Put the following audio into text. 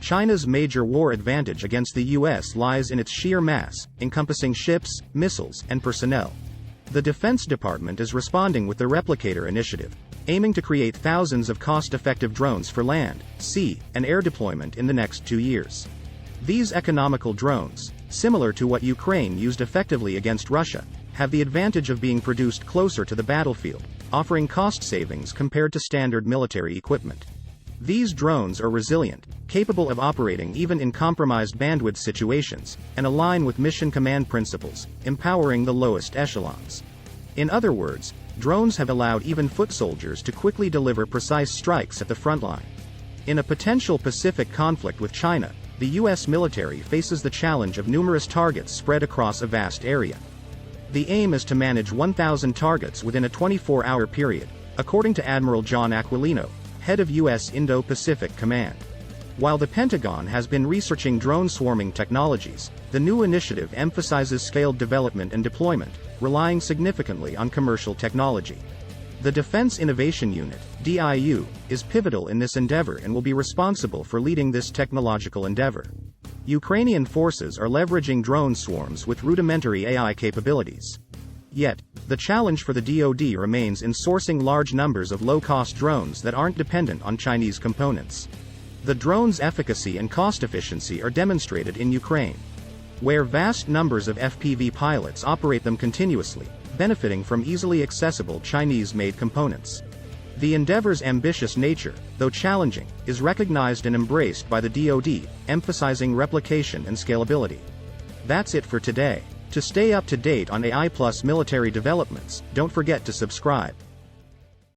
China's major war advantage against the US lies in its sheer mass, encompassing ships, missiles, and personnel. The Defense Department is responding with the Replicator initiative, aiming to create thousands of cost-effective drones for land, sea, and air deployment in the next 2 years. These economical drones, similar to what Ukraine used effectively against Russia, have the advantage of being produced closer to the battlefield, offering cost savings compared to standard military equipment. These drones are resilient, capable of operating even in compromised bandwidth situations, and align with mission command principles, empowering the lowest echelons. In other words, drones have allowed even foot soldiers to quickly deliver precise strikes at the front line. In a potential Pacific conflict with China, the US military faces the challenge of numerous targets spread across a vast area. The aim is to manage 1,000 targets within a 24-hour period, according to Admiral John Aquilino, head of US Indo-Pacific Command. While the Pentagon has been researching drone swarming technologies, the new initiative emphasizes scaled development and deployment, relying significantly on commercial technology. The Defense Innovation Unit, DIU, is pivotal in this endeavor and will be responsible for leading this technological endeavor. Ukrainian forces are leveraging drone swarms with rudimentary AI capabilities. Yet, the challenge for the DoD remains in sourcing large numbers of low-cost drones that aren't dependent on Chinese components. The drones' efficacy and cost efficiency are demonstrated in Ukraine, where vast numbers of FPV pilots operate them continuously, benefiting from easily accessible Chinese-made components. The endeavor's ambitious nature, though challenging, is recognized and embraced by the DoD, emphasizing replication and scalability. That's it for today. To stay up to date on AI+ military developments, don't forget to subscribe.